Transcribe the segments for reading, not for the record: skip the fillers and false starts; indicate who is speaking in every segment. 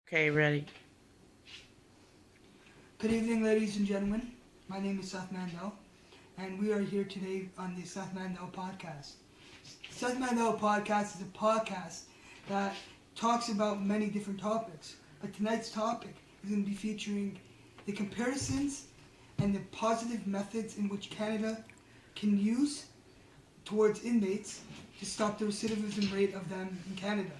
Speaker 1: Okay, ready.
Speaker 2: Good evening, ladies and gentlemen. My name is Seth Mandel, and we are here today on the Seth Mandel podcast. Seth Mandel podcast is a podcast that talks about many different topics, but tonight's topic is going to be featuring the comparisons and the positive methods in which Canada can use towards inmates to stop the recidivism rate of them in Canada.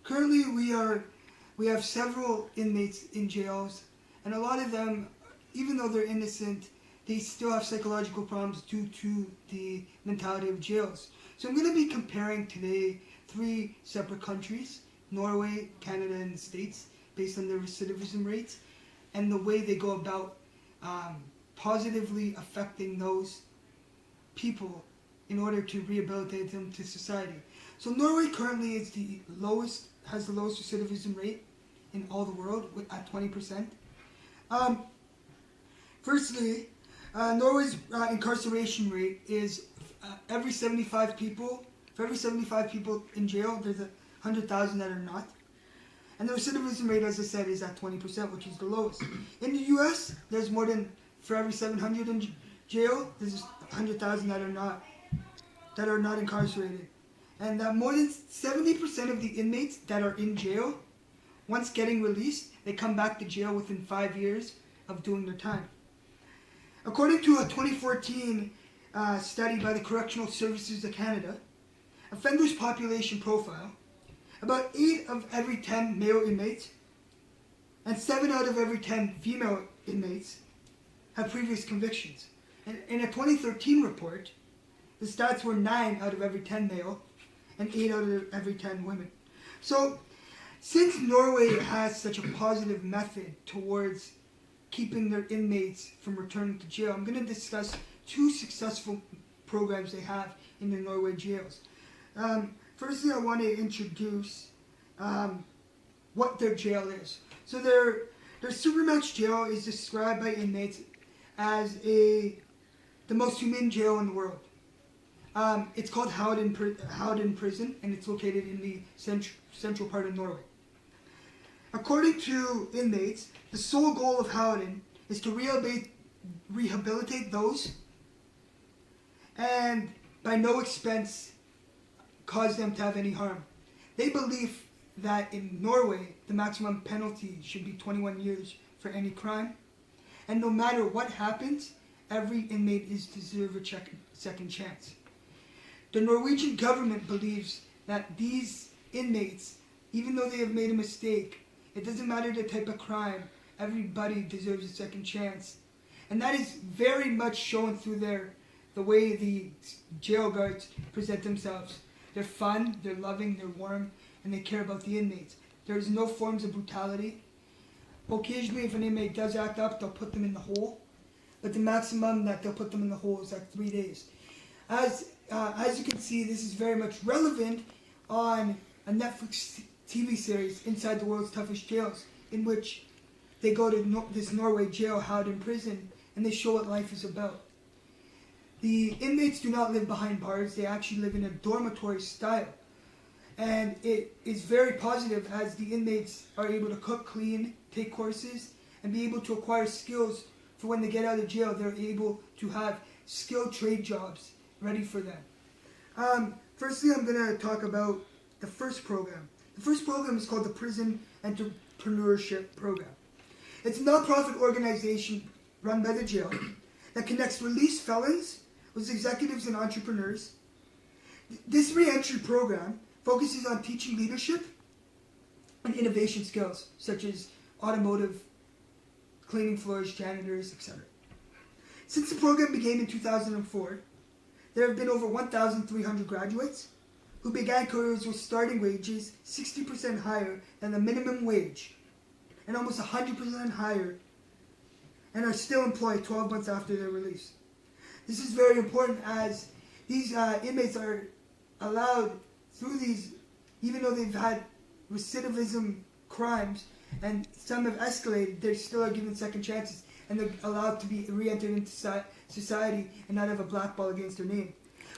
Speaker 2: Currently, we have several inmates in jails, and a lot of them, even though they're innocent, they still have psychological problems due to the mentality of jails. So I'm going to be comparing today three separate countries: Norway, Canada, and the States, based on their recidivism rates and the way they go about positively affecting those people in order to rehabilitate them to society. So Norway currently is has the lowest recidivism rate in all the world at 20%. Firstly, Norway's incarceration rate is every 75 people. For every 75 people in jail, there's 100,000 that are not. And the recidivism rate, as I said, is at 20%, which is the lowest. In the U.S., there's more than, for every 700 in jail, there's 100,000 that are not incarcerated. And more than 70% of the inmates that are in jail, once getting released, they come back to jail within 5 years of doing their time. According to a 2014 study by the Correctional Services of Canada, offenders' population profile, about 8 of every 10 male inmates and 7 out of every 10 female inmates have previous convictions. And in a 2013 report, the stats were 9 out of every 10 male and 8 out of every 10 women. So, since Norway has such a positive method towards keeping their inmates from returning to jail, I'm going to discuss 2 successful programs they have in the Norway jails. Firstly, I want to introduce what their jail is. So their Supermax jail is described by inmates as the most humane jail in the world. It's called Howden Prison, and it's located in the central part of Norway. According to inmates, the sole goal of Howden is to rehabilitate those and by no expense cause them to have any harm. They believe that in Norway, the maximum penalty should be 21 years for any crime, and no matter what happens, every inmate is deserve a second chance. The Norwegian government believes that these inmates, even though they have made a mistake, it doesn't matter the type of crime, everybody deserves a second chance. And that is very much shown through the way the jail guards present themselves. They're fun, they're loving, they're warm, and they care about the inmates. There's no forms of brutality. Occasionally, if an inmate does act up, they'll put them in the hole. But the maximum that they'll put them in the hole is like 3 days. As you can see, this is very much relevant on a Netflix TV series, Inside the World's Toughest Jails, in which they go to this Norway jail, Howden Prison, and they show what life is about. The inmates do not live behind bars, they actually live in a dormitory style. And it is very positive as the inmates are able to cook, clean, take courses, and be able to acquire skills for when they get out of jail, they're able to have skilled trade jobs ready for them. Firstly, I'm going to talk about the first program. The first program is called the Prison Entrepreneurship Program. It's a non-profit organization run by the jail that connects released felons with executives and entrepreneurs. This re-entry program focuses on teaching leadership and innovation skills, such as automotive, cleaning floors, janitors, etc. Since the program began in 2004, there have been over 1,300 graduates who began careers with starting wages 60% higher than the minimum wage and almost 100% higher, and are still employed 12 months after their release. This is very important as these inmates are allowed through these, even though they've had recidivism crimes and some have escalated, they still are given second chances and they're allowed to be re-entered into society and not have a black ball against their name.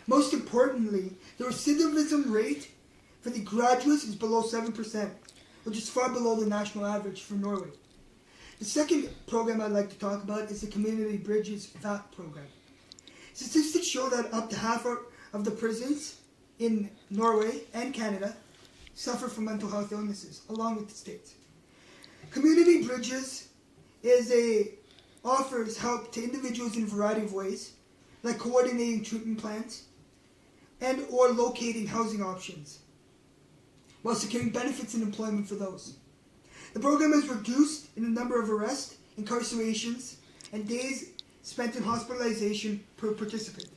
Speaker 2: Most importantly, the recidivism rate for the graduates is below 7%, which is far below the national average for Norway. The second program I'd like to talk about is the Community Bridges VAT program. Statistics show that up to half of the prisons in Norway and Canada suffer from mental health illnesses, along with the states. Community Bridges offers help to individuals in a variety of ways, like coordinating treatment plans and or locating housing options, while securing benefits and employment for those. The program has reduced in the number of arrests, incarcerations, and days spent in hospitalization per participant.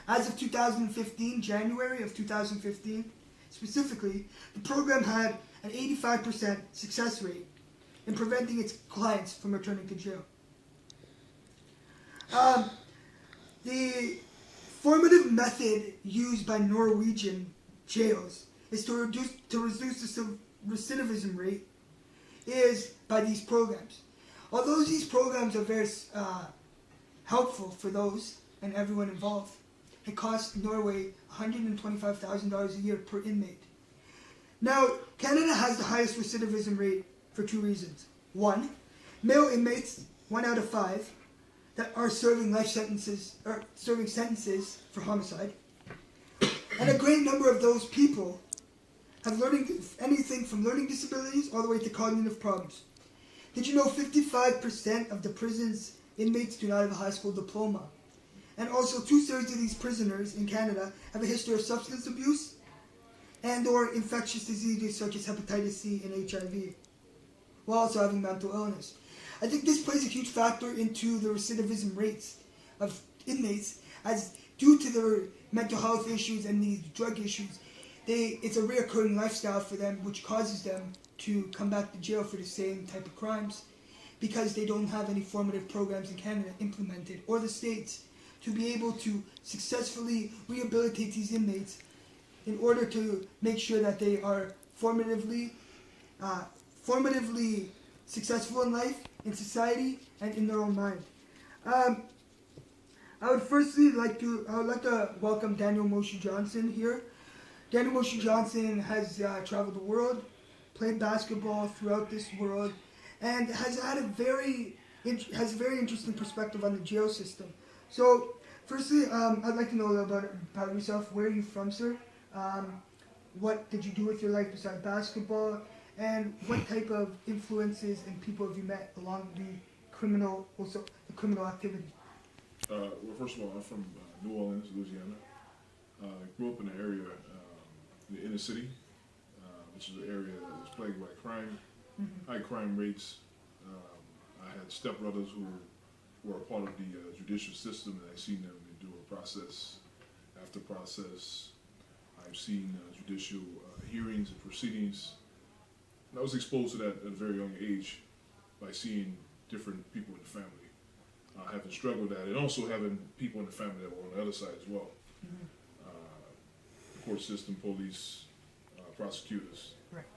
Speaker 2: As of 2015, January of 2015, specifically, the program had an 85% success rate in preventing its clients from returning to jail. The formative method used by Norwegian jails is to reduce the recidivism rate is by these programs. Although these programs are very helpful for those and everyone involved, it costs Norway $125,000 a year per inmate. Now, Canada has the highest recidivism rate for two reasons. One, male inmates, 1 out of 5, that are serving sentences for homicide. And a great number of those people have anything from learning disabilities all the way to cognitive problems. Did you know 55% of the prison's inmates do not have a high school diploma? And also 2/3 of these prisoners in Canada have a history of substance abuse and or infectious diseases such as hepatitis C and HIV, while also having mental illness. I think this plays a huge factor into the recidivism rates of inmates, as due to their mental health issues and these drug issues, it's a reoccurring lifestyle for them, which causes them to come back to jail for the same type of crimes, because they don't have any formative programs in Canada implemented, or the states, to be able to successfully rehabilitate these inmates in order to make sure that they are formatively successful in life, in society, and in their own mind. I would like to welcome Daniel Moshe Johnson here. Daniel Moshe Johnson has traveled the world, played basketball throughout this world, and has had a very interesting perspective on the jail system. So, firstly, I'd like to know a little about yourself. Where are you from, sir? What did you do with your life besides basketball? And what type of influences and people have you met along the criminal activity?
Speaker 1: Well, first of all, I'm from New Orleans, Louisiana. I grew up in an area, in the inner city, which is an area that was plagued by crime, high crime rates. I had stepbrothers who were a part of the judicial system, and I've seen them endure process after process. I've seen judicial hearings and proceedings. And I was exposed to that at a very young age by seeing different people in the family having struggled at it, and also having people in the family that were on the other side as well. The court system, police, prosecutors,
Speaker 2: right.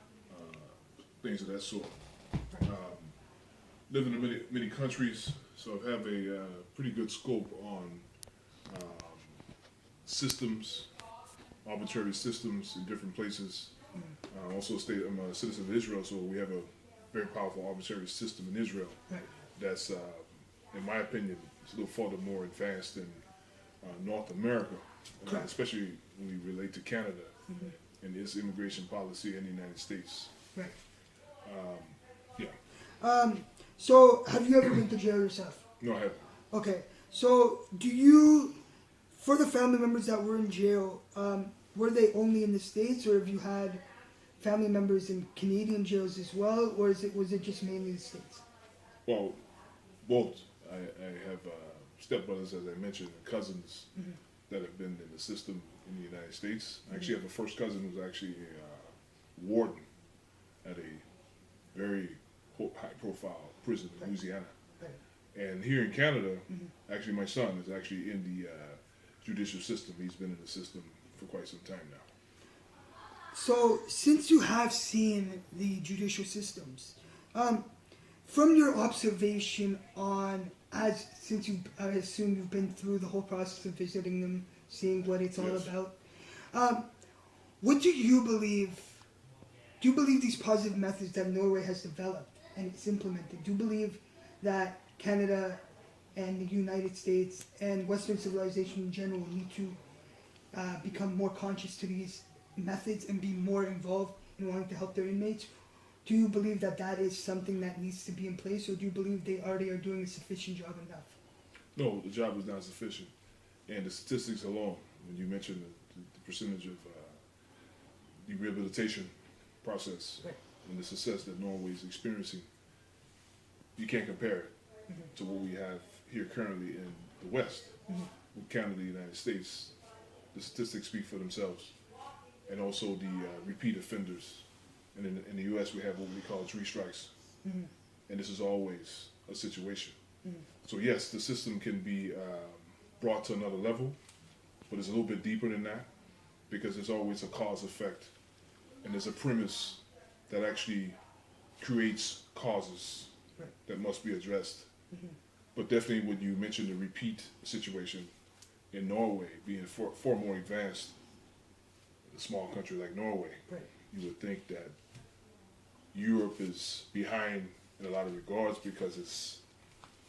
Speaker 1: Things of that sort. Right. Living in many countries, so I have a pretty good scope on systems, arbitrary systems in different places. Also, I'm a citizen of Israel, so we have a very powerful arbitrary system in Israel. Right. That's, in my opinion, it's a little further more advanced than North America, especially when we relate to Canada and its immigration policy in the United States.
Speaker 2: Right.
Speaker 1: Yeah.
Speaker 2: So, have you ever been to jail yourself?
Speaker 1: No, I haven't.
Speaker 2: Okay. So, for the family members that were in jail, were they only in the States, or have you had family members in Canadian jails as well, or was it just mainly the States?
Speaker 1: Well, both. I have stepbrothers, as I mentioned, and cousins that have been in the system in the United States. I actually have a first cousin who's actually a warden at a very high-profile prison in Louisiana. Right. And here in Canada, actually my son is actually in the judicial system. He's been in the system for quite some time now.
Speaker 2: So, since you have seen the judicial systems, from your observation since I assume you've been through the whole process of visiting them, seeing what it's all about, what do you believe do you believe these positive methods that Norway has developed and it's implemented, do you believe that Canada and the United States and Western civilization in general need to become more conscious to these methods and be more involved in wanting to help their inmates? Do you believe that that is something that needs to be in place, or do you believe they already are doing a sufficient job enough?
Speaker 1: No, the job is not sufficient. And the statistics alone, when you mentioned the percentage of the rehabilitation process
Speaker 2: Right.
Speaker 1: and the success that Norway is experiencing, you can't compare it to what we have here currently in the West, with Canada, the United States. The statistics speak for themselves. And also the repeat offenders. And in the U.S., we have what we call 3 strikes. And this is always a situation. So yes, the system can be brought to another level, but it's a little bit deeper than that, because there's always a cause effect, and there's a premise that actually creates causes that must be addressed. But definitely when you mentioned the repeat situation in Norway being far more advanced, a small country like Norway, you would think that Europe is behind in a lot of regards because it's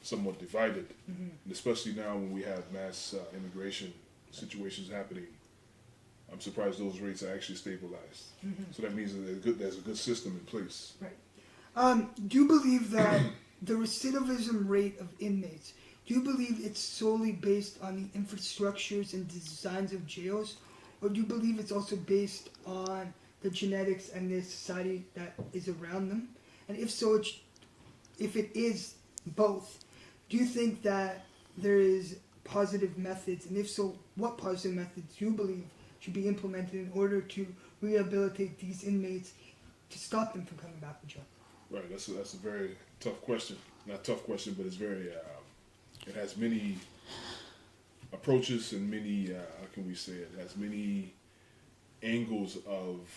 Speaker 1: somewhat divided, and especially now when we have mass immigration situations happening. I'm surprised those rates are actually stabilized. So that means that there's a good system in place.
Speaker 2: Do you believe that the recidivism rate of inmates, do you believe it's solely based on the infrastructures and designs of jails, or do you believe it's also based on the genetics and the society that is around them? And if so, if it is both, do you think that there is positive methods, and if so, what positive methods do you believe should be implemented in order to rehabilitate these inmates to stop them from coming back to jail?
Speaker 1: Right, that's a very tough question. Not tough question, but it's very, it has many approaches and many, how can we say it, has many angles of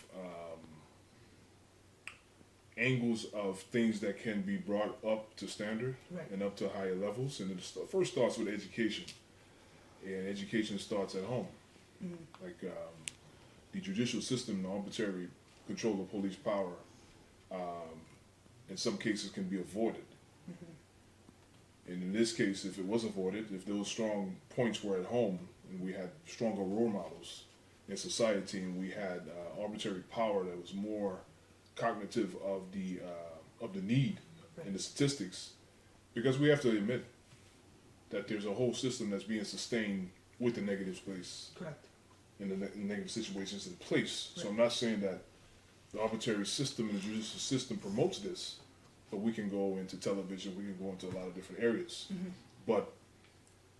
Speaker 1: things that can be brought up to standard and up to higher levels. And it first starts with education, and education starts at home. Like the judicial system, the arbitrary control of police power, in some cases can be avoided. And in this case, if it was avoided, if those strong points were at home and we had stronger role models in society, and we had arbitrary power that was more cognitive of the need in the statistics, because we have to admit that there's a whole system that's being sustained with the negatives place.
Speaker 2: Correct.
Speaker 1: And the negative situations in place. So I'm not saying that the arbitrary system and the judicial system promotes this, but we can go into television, we can go into a lot of different areas. But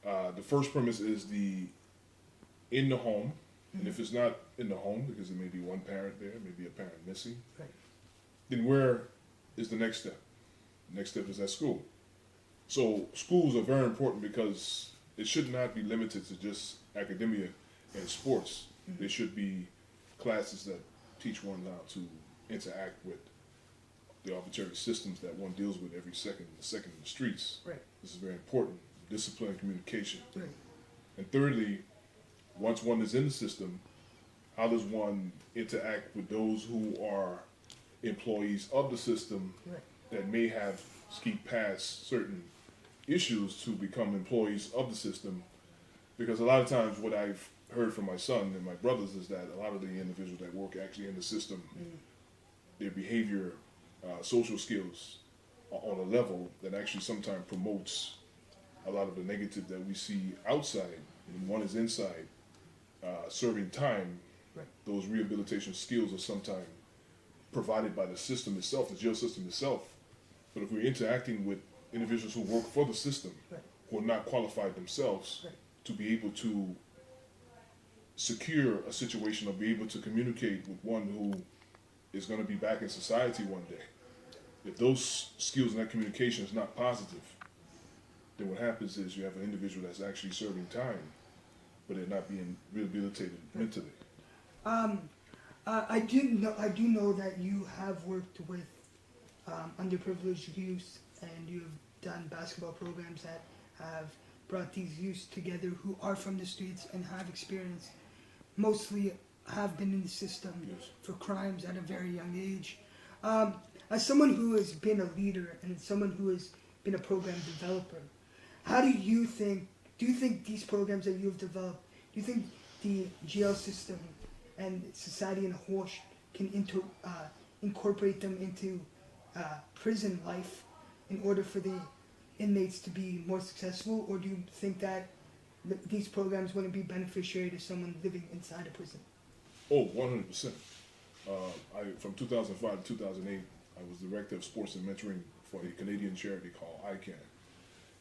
Speaker 1: the first premise is in the home, and if it's not in the home, because there may be one parent there, maybe a parent missing, then where is the next step? The next step is at school. So schools are very important because it should not be limited to just academia and sports. There should be classes that teach one how to interact with the arbitrary systems that one deals with every second in the streets. This is very important. Discipline and communication. And thirdly, once one is in the system, how does one interact with those who are employees of the system that may have skied past certain issues to become employees of the system? Because a lot of times what I've heard from my son and my brothers is that a lot of the individuals that work actually in the system, their behavior, social skills are on a level that actually sometimes promotes a lot of the negative that we see outside. When one is inside serving time, those rehabilitation skills are sometimes provided by the system itself, the jail system itself. But if we're interacting with individuals who work for the system, who are not qualified themselves to be able to secure a situation or be able to communicate with one who is going to be back in society one day, if those skills and that communication is not positive, then what happens is you have an individual that's actually serving time, but they're not being rehabilitated mentally.
Speaker 2: I do know that you have worked with underprivileged youth, and you have done basketball programs that have brought these youth together who are from the streets and have experienced mostly have been in the system
Speaker 1: Yes.
Speaker 2: for crimes at a very young age. As someone who has been a leader and someone who has been a program developer, how do you think these programs that you've developed, do you think the jail system and society in a whole can incorporate them into prison life in order for the inmates to be more successful, or do you think that these programs wouldn't be beneficiary to someone living inside a prison?
Speaker 1: Oh, 100%. From 2005 to 2008, I was director of sports and mentoring for a Canadian charity called ICANN.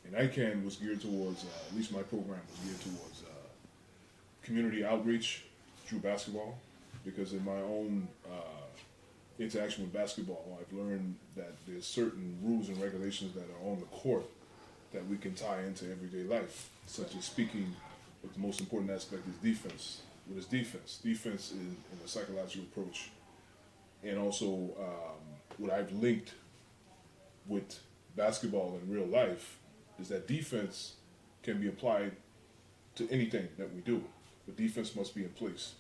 Speaker 1: And ICANN was geared towards, at least my program was geared towards community outreach through basketball, because in my own interaction with basketball, I've learned that there's certain rules and regulations that are on the court that we can tie into everyday life, such as speaking, but the most important aspect is defense. What is defense? Defense is in a psychological approach, and also what I've linked with basketball in real life is that defense can be applied to anything that we do, but defense must be in place.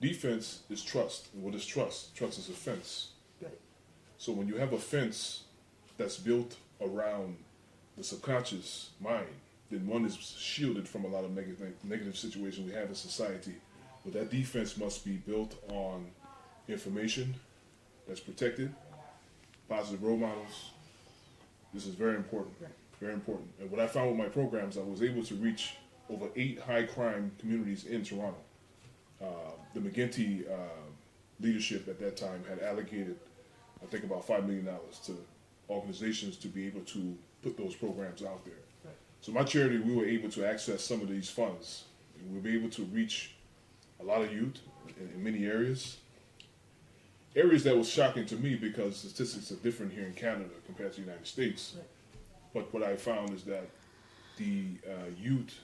Speaker 1: Defense is trust, and what is trust? Trust is a fence.
Speaker 2: Right.
Speaker 1: So when you have a fence that's built around the subconscious mind, then one is shielded from a lot of negative situations we have in society. But that defense must be built on information that's protected, positive role models. This is very important,
Speaker 2: Right.
Speaker 1: very important. And what I found with my programs, I was able to reach over 8 high crime communities in Toronto. The McGinty leadership at that time had allocated, I think, about $5 million to organizations to be able to put those programs out there.
Speaker 2: Right.
Speaker 1: So my charity, we were able to access some of these funds. And we were able to reach a lot of youth in many areas. Areas that was shocking to me because statistics are different here in Canada compared to the United States.
Speaker 2: Right.
Speaker 1: But what I found is that the youth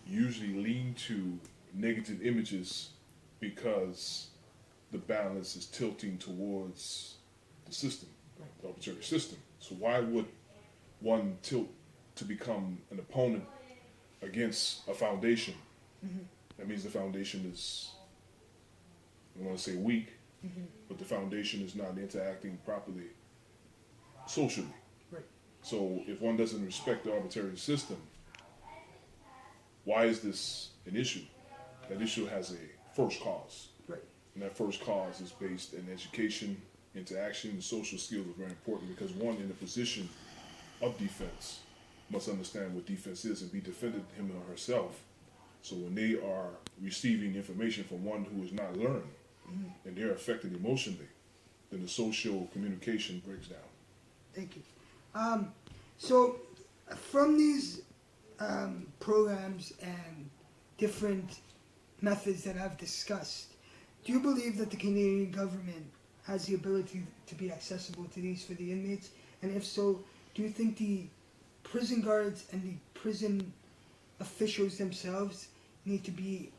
Speaker 1: usually lean to negative images because the balance is tilting towards the system,
Speaker 2: Right.
Speaker 1: the arbitrary system. So why would one tilt to become an opponent against a foundation?
Speaker 2: Mm-hmm.
Speaker 1: That means the foundation is, I don't want to say weak,
Speaker 2: Mm-hmm.
Speaker 1: but the foundation is not interacting properly socially.
Speaker 2: Right.
Speaker 1: So if one doesn't respect the arbitrary system, why is this an issue? That issue has a first cause.
Speaker 2: Right.
Speaker 1: And that first cause is based in education, interaction, and social skills are very important because one in a position of defense must understand what defense is and be defended him or herself. So when they are receiving information from one who has not learned and they're affected emotionally, then the social communication breaks down.
Speaker 2: Thank you. So, from these programs and different methods that I've discussed, do you believe that the Canadian government has the ability to be accessible to these for the inmates? And if so, do you think the prison guards and the prison officials themselves need to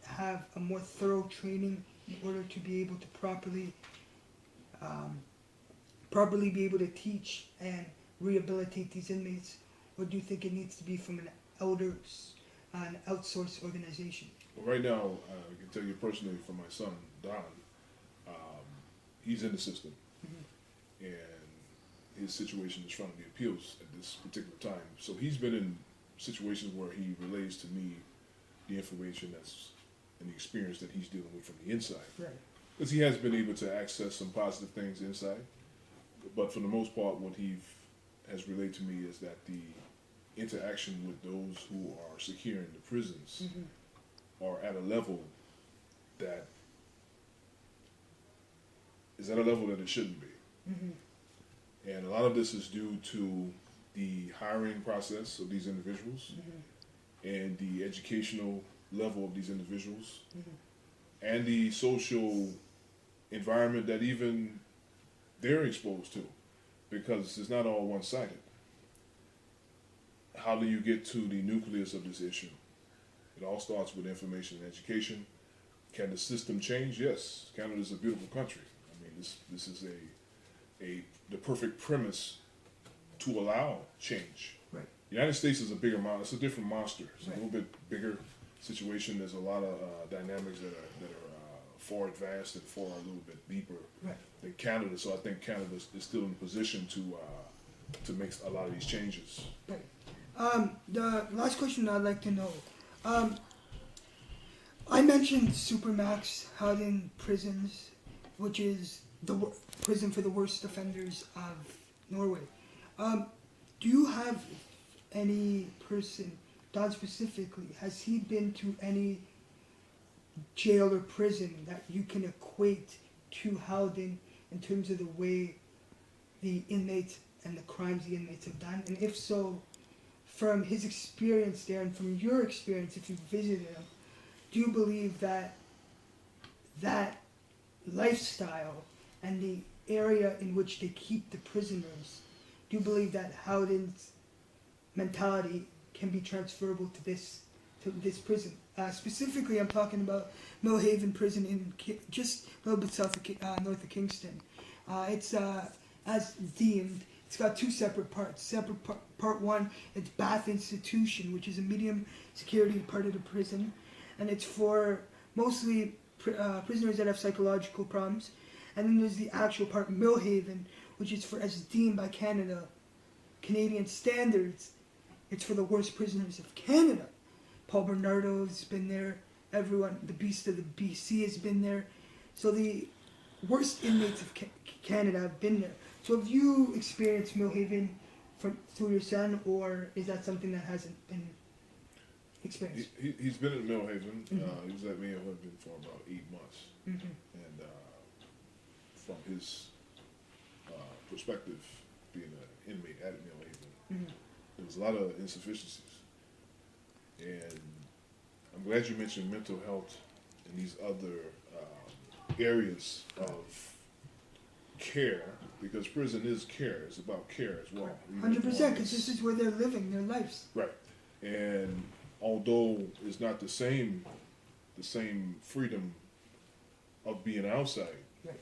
Speaker 2: have a more thorough training in order to be able to properly be able to teach and rehabilitate these inmates, or do you think it needs to be from an outsourced organization?
Speaker 1: Well, right now, I can tell you personally from my son, Don, he's in the system, and his situation is front of the appeals at this particular time. So he's been in situations where he relays to me the information that's and the experience that he's dealing with from the inside.
Speaker 2: Right.
Speaker 1: Because he has been able to access some positive things inside, but for the most part, what he has relayed to me is that the interaction with those who are securing the prisons are at a level that is at a level that it shouldn't be. And a lot of this is due to the hiring process of these individuals and the educational level of these individuals and the social environment that even they're exposed to, because it's not all one-sided. How do you get to the nucleus of this issue? It all starts with information and education. Can the system change? Yes. Canada is a beautiful country. I mean, this is the perfect premise to allow change.
Speaker 2: Right.
Speaker 1: The United States is a bigger monster. It's a different monster. It's
Speaker 2: Right.
Speaker 1: a little bit bigger situation. There's a lot of dynamics that are far advanced and far a little bit deeper
Speaker 2: Right.
Speaker 1: than Canada. So I think Canada is still in position to make a lot of these changes.
Speaker 2: Right. The last question I'd like to know. I mentioned Supermax Howden prisons, which is the prison for the worst offenders of Norway. Do you have any person, Don specifically, has he been to any jail or prison that you can equate to Howden in terms of the way the inmates and the crimes the inmates have done? And if so, from his experience there and from your experience, if you visited him, do you believe that that lifestyle and the area in which they keep the prisoners, do you believe that Howden's mentality can be transferable to this prison? Specifically, I'm talking about Millhaven Prison in just a little bit south of north of Kingston. It's as deemed. It's got two separate parts. Part one, it's Bath Institution, which is a medium security part of the prison, and it's for mostly prisoners that have psychological problems. And then there's the actual part, Millhaven, which is for, as deemed by Canadian standards, it's for the worst prisoners of Canada. Paul Bernardo's been there. Everyone, the Beast of the BC has been there. So the worst inmates of Canada have been there. So have you experienced Millhaven through your son, or is that something that hasn't been experienced?
Speaker 1: He's been at Millhaven.
Speaker 2: Mm-hmm.
Speaker 1: He was at Millhaven for about 8 months.
Speaker 2: Mm-hmm.
Speaker 1: And from his perspective, being an inmate at Millhaven,
Speaker 2: Mm-hmm.
Speaker 1: there was a lot of insufficiencies. And I'm glad you mentioned mental health and these other areas of care, because prison is care. It's about care as well.
Speaker 2: 100%, because this is where they're living their lives.
Speaker 1: Right. And although it's not the same freedom of being outside,
Speaker 2: Right.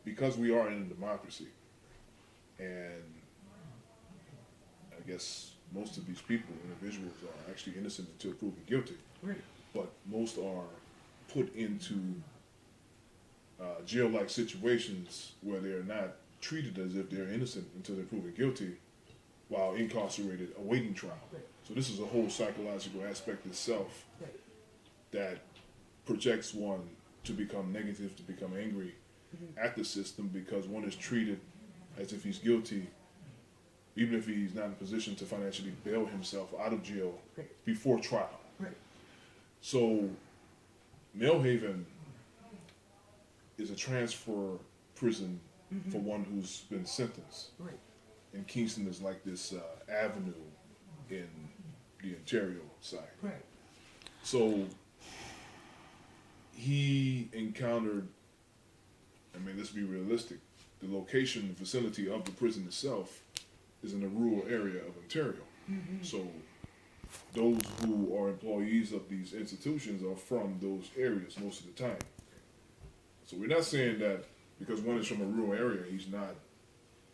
Speaker 1: because we are in a democracy, and I guess most of these people, individuals, are actually innocent until proven guilty.
Speaker 2: Right.
Speaker 1: But most are put into jail-like situations where they're not treated as if they're innocent until they're proven guilty, while incarcerated awaiting trial.
Speaker 2: Right.
Speaker 1: So this is a whole psychological aspect itself
Speaker 2: Right.
Speaker 1: that projects one to become negative, to become angry
Speaker 2: Mm-hmm.
Speaker 1: at the system, because one is treated as if he's guilty, even if he's not in a position to financially bail himself out of jail
Speaker 2: Right.
Speaker 1: before trial.
Speaker 2: Right.
Speaker 1: So Millhaven is a transfer prison
Speaker 2: Mm-hmm.
Speaker 1: for one who's been sentenced.
Speaker 2: Right.
Speaker 1: And Kingston is like this avenue in the Ontario side.
Speaker 2: Right.
Speaker 1: So he encountered, I mean, let's be realistic, the location, the facility of the prison itself is in a rural area of Ontario.
Speaker 2: Mm-hmm.
Speaker 1: So those who are employees of these institutions are from those areas most of the time. So we're not saying that because one is from a rural area, he's not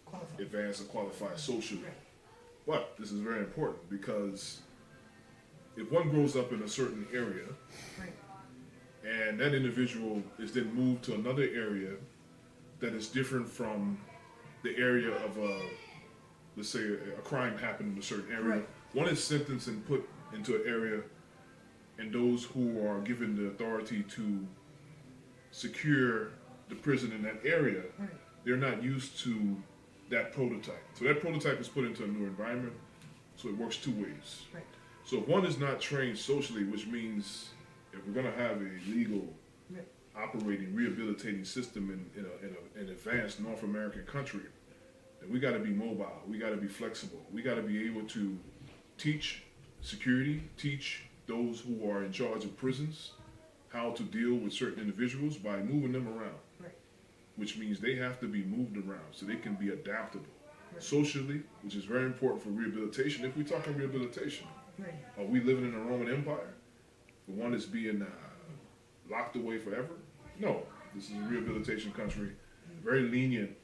Speaker 2: Qualified.
Speaker 1: advanced or qualified socially.
Speaker 2: Right.
Speaker 1: But this is very important, because if one grows up in a certain area
Speaker 2: Right.
Speaker 1: and that individual is then moved to another area that is different from the area of let's say a crime happened in a certain area.
Speaker 2: Right.
Speaker 1: One is sentenced and put into an area, and those who are given the authority to secure the prison in that area,
Speaker 2: Right.
Speaker 1: they're not used to that prototype. So that prototype is put into a new environment, so it works two ways.
Speaker 2: Right.
Speaker 1: So if one is not trained socially, which means if we're going to have a legal
Speaker 2: Right.
Speaker 1: operating, rehabilitating system in an advanced North American country, then we got to be mobile. We got to be flexible. We got to be able to teach security, teach those who are in charge of prisons how to deal with certain individuals by moving them around.
Speaker 2: Right.
Speaker 1: Which means they have to be moved around so they can be adaptable.
Speaker 2: Right.
Speaker 1: Socially, which is very important for rehabilitation. If we're talking rehabilitation,
Speaker 2: Right.
Speaker 1: are we living in a Roman Empire? The one that's being locked away forever? No. This is a rehabilitation country, very lenient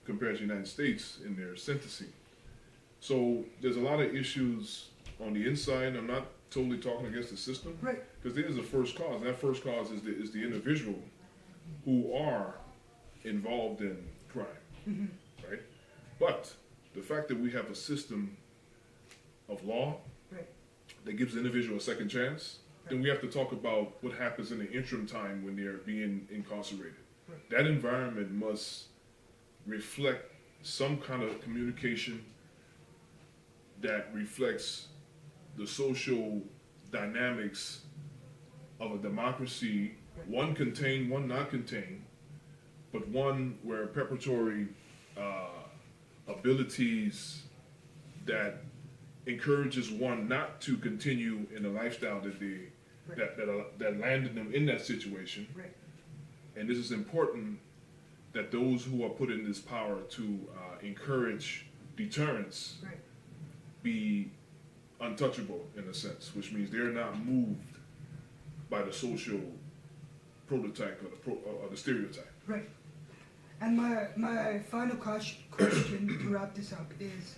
Speaker 1: compared to the United States in their sentencing. So there's a lot of issues on the inside. I'm not totally talking against the system.
Speaker 2: Right.
Speaker 1: Because there is a first cause, and that first cause is the individual who are involved in crime, right? But the fact that we have a system of law
Speaker 2: Right.
Speaker 1: that gives the individual a second chance, then we have to talk about what happens in the interim time when they're being incarcerated.
Speaker 2: Right.
Speaker 1: That environment must reflect some kind of communication that reflects the social dynamics of a democracy, one contained, one not contained, but one where preparatory abilities that encourages one not to continue in the lifestyle that they that landed them in that situation.
Speaker 2: Right.
Speaker 1: And this is important that those who are put in this power to encourage deterrence
Speaker 2: Right.
Speaker 1: be untouchable in a sense, which means they're not moved by the social prototype or the stereotype.
Speaker 2: Right. And my final question to wrap this up is,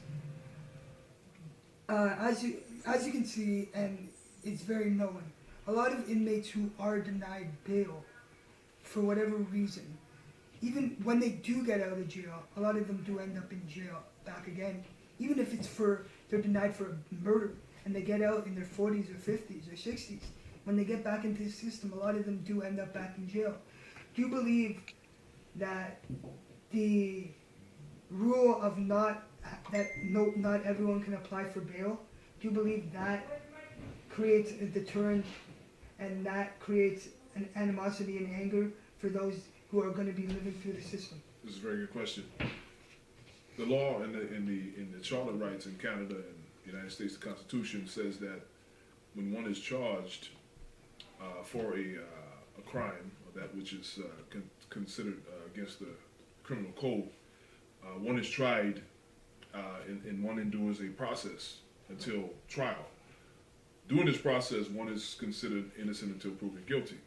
Speaker 2: as you can see, and it's very known, a lot of inmates who are denied bail for whatever reason, even when they do get out of jail, a lot of them do end up in jail back again, even if it's they're denied for murder and they get out in their 40s or 50s or 60s. When they get back into the system, a lot of them do end up back in jail. Do you believe that the rule of not everyone can apply for bail, do you believe that creates a deterrent and that creates an animosity and anger for those who are going to be living through the system?
Speaker 1: This is a very good question. The law in the Charter of Rights in Canada and the United States, the Constitution says that when one is charged for a crime or that which is considered against the criminal code, one is tried and one endures a process until trial. During this process, one is considered innocent until proven guilty.